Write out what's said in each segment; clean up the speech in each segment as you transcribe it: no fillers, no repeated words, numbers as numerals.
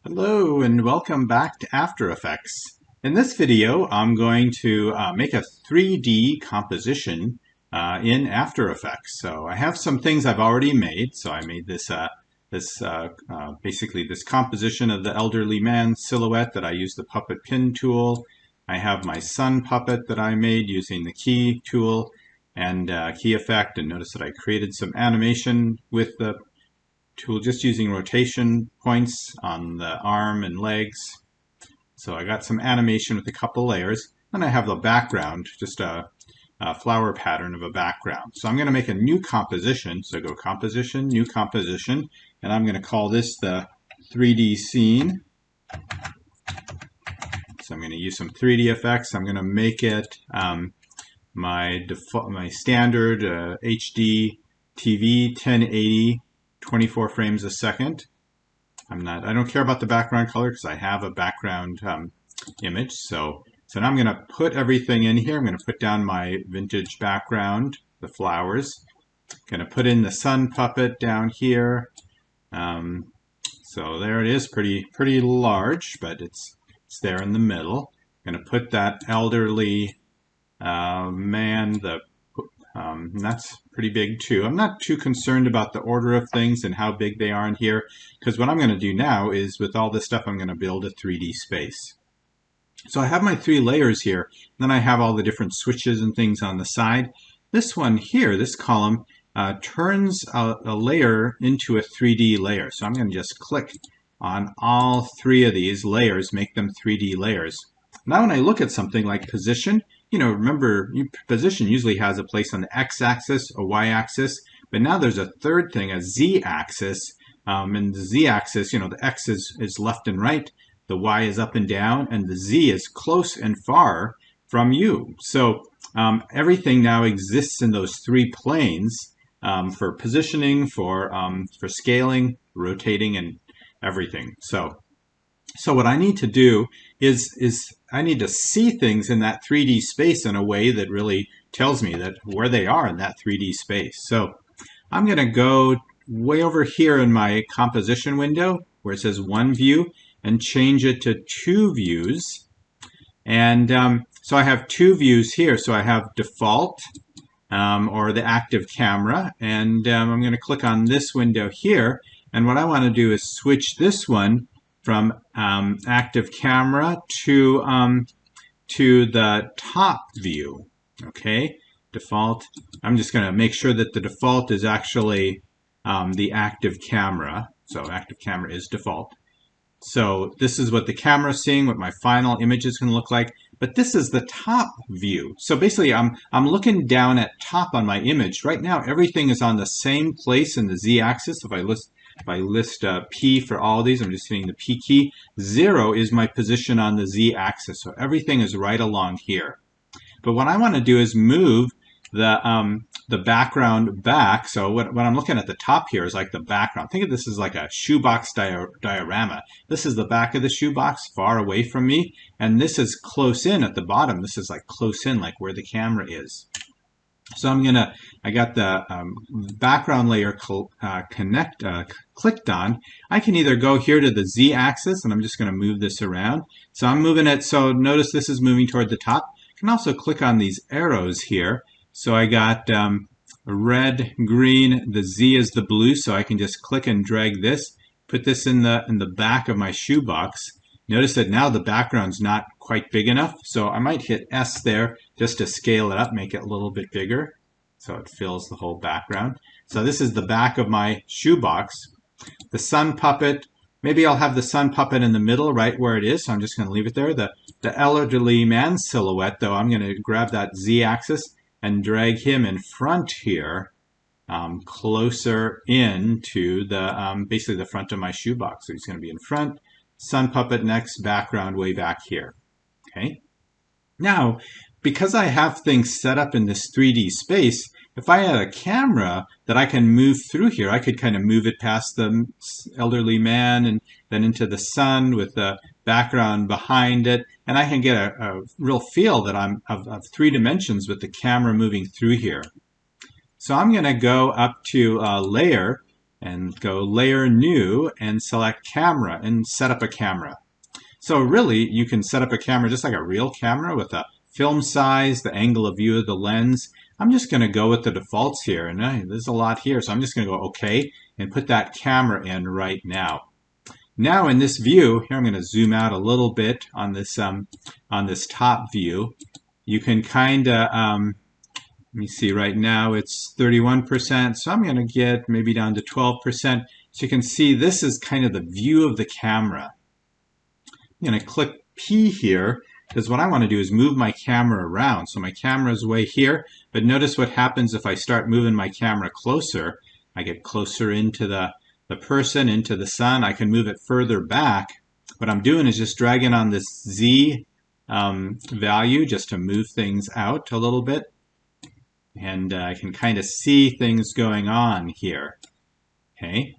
Hello and welcome back to After Effects. In this video, I'm going to make a 3D composition in After Effects. So I have some things I've already made. So I made basically this composition of the elderly man silhouette that I used the puppet pin tool. I have my sun puppet that I made using the key tool and key effect. And notice that I created some animation with the tool just using rotation points on the arm and legs. So I got some animation with a couple layers. Then I have the background, just a flower pattern of a background. So I'm going to make a new composition. So go composition, new composition, and I'm going to call this the 3D scene. So I'm going to use some 3D effects. I'm going to make it my standard HD TV 1080 24 frames a second. I don't care about the background color because I have a background image. So now I'm going to put everything in here. I'm going to put down my vintage background, the flowers. I'm going to put in the sun puppet down here. So there it is, pretty large, but it's there in the middle. I'm going to put that elderly man, that's pretty big too. I'm not too concerned about the order of things and how big they are in here, because what I'm going to do now is with all this stuff I'm going to build a 3D space. So I have my 3 layers here, then I have all the different switches and things on the side. This one here, this column, turns a layer into a 3D layer. So I'm going to just click on all 3 of these layers, make them 3D layers. Now when I look at something like position, remember, position usually has a place on the x-axis, a y-axis, but now there's a third thing, a z-axis. And the z-axis, the x is left and right, the y is up and down, and the z is close and far from you. So everything now exists in those 3 planes for positioning, for scaling, rotating, and everything. So what I need to do is I need to see things in that 3D space in a way that really tells me that where they are in that 3D space. So I'm going to go way over here in my composition window where it says 1 view and change it to 2 views. And so I have 2 views here. So I have default or the active camera. And I'm going to click on this window here. And what I want to do is switch this one from active camera to the top view. Okay, default. I'm just going to make sure that the default is actually the active camera. So active camera is default. So this is what the camera is seeing, what my final image is going to look like. But this is the top view. So basically, I'm looking down at top on my image. Right now, everything is on the same place in the z-axis. If I list P for all of these, I'm just hitting the P key. 0 is my position on the z-axis, so everything is right along here. But what I want to do is move the background back. So what I'm looking at the top here is like the background. Think of this as like a shoebox diorama. This is the back of the shoebox, far away from me, and this is close in at the bottom. This is like close in, like where the camera is. So I got the background layer clicked on. I can either go here to the z-axis, and I'm just going to move this around. So I'm moving it, so notice this is moving toward the top. I can also click on these arrows here. So I got red, green, the z is the blue, so I can just click and drag this, put this in the back of my shoebox. Notice that now the background's not quite big enough, so I might hit S there just to scale it up, make it a little bit bigger, so it fills the whole background. So this is the back of my shoebox. The sun puppet, maybe I'll have the sun puppet in the middle right where it is, so I'm just going to leave it there. The elderly man silhouette, though, I'm going to grab that z-axis and drag him in front here, closer into the basically the front of my shoebox. So he's going to be in front. Sun puppet next, background way back here. Okay. Now, because I have things set up in this 3D space, if I had a camera that I can move through here, I could kind of move it past the elderly man and then into the sun with the background behind it, and I can get a real feel that I'm of 3 dimensions with the camera moving through here. So I'm going to go up to layer and go Layer New and select Camera and set up a camera. So really, you can set up a camera just like a real camera with a film size, the angle of view of the lens. I'm just going to go with the defaults here, and there's a lot here, so I'm just going to go OK and put that camera in right now. Now in this view, here I'm going to zoom out a little bit on this top view. You can kind of, let me see, right now it's 31%, so I'm going to get maybe down to 12%. So you can see this is kind of the view of the camera. I'm going to click P here because what I want to do is move my camera around. So my camera is way here, but notice what happens if I start moving my camera closer. I get closer into the person, into the sun. I can move it further back. What I'm doing is just dragging on this Z value just to move things out a little bit. And I can kind of see things going on here. Okay,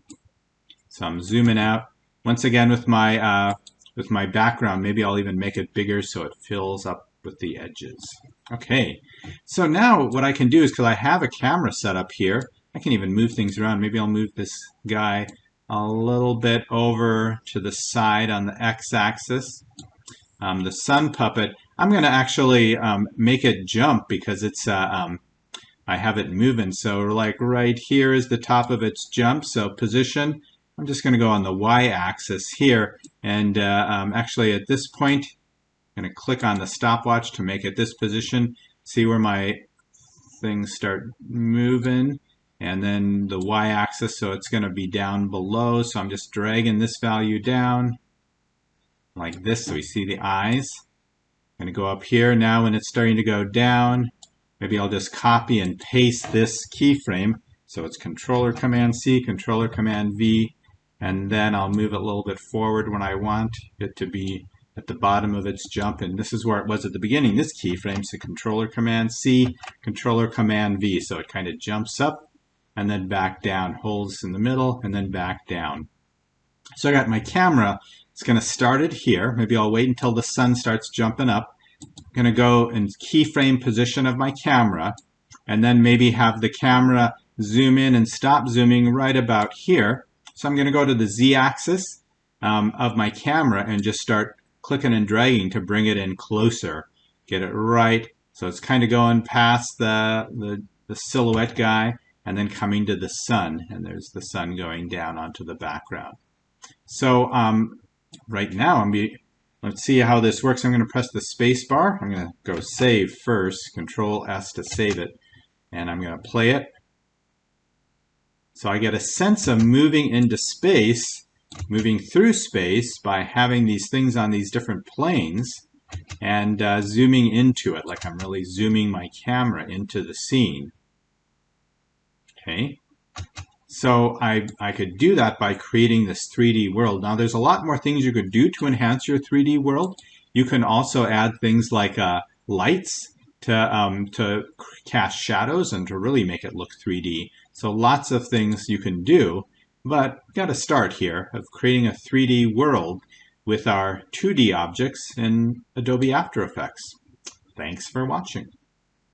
so I'm zooming out. Once again with my background, maybe I'll even make it bigger so it fills up with the edges. Okay, so now what I can do is, because I have a camera set up here, I can even move things around. Maybe I'll move this guy a little bit over to the side on the x-axis. The sun puppet, I'm going to actually make it jump because it's I have it moving. So like right here is the top of its jump. So position, I'm just going to go on the y-axis here. And actually at this point, I'm going to click on the stopwatch to make it this position. See where my things start moving. And then the y-axis, so it's going to be down below. So I'm just dragging this value down like this so we see the eyes. I'm going to go up here. Now when it's starting to go down, maybe I'll just copy and paste this keyframe. So it's Controller Command C, Controller Command V, and then I'll move it a little bit forward when I want it to be at the bottom of its jump. And this is where it was at the beginning, this keyframe. So Controller Command C, Controller Command V. So it kind of jumps up and then back down, holds in the middle, and then back down. So I got my camera. It's going to start it here. Maybe I'll wait until the sun starts jumping up. I'm going to go in keyframe position of my camera, and then maybe have the camera zoom in and stop zooming right about here. So I'm going to go to the Z-axis of my camera and just start clicking and dragging to bring it in closer. Get it right. So it's kind of going past the silhouette guy and then coming to the sun. And there's the sun going down onto the background. So right now, let's see how this works. I'm going to press the space bar. I'm going to go save first, Control S to save it. And I'm going to play it. So I get a sense of moving into space, moving through space by having these things on these different planes and zooming into it, like I'm really zooming my camera into the scene. Okay, so I could do that by creating this 3D world. Now there's a lot more things you could do to enhance your 3D world. You can also add things like lights to cast shadows and to really make it look 3D. So lots of things you can do, but we've got to start here of creating a 3D world with our 2D objects in Adobe After Effects. Thanks for watching.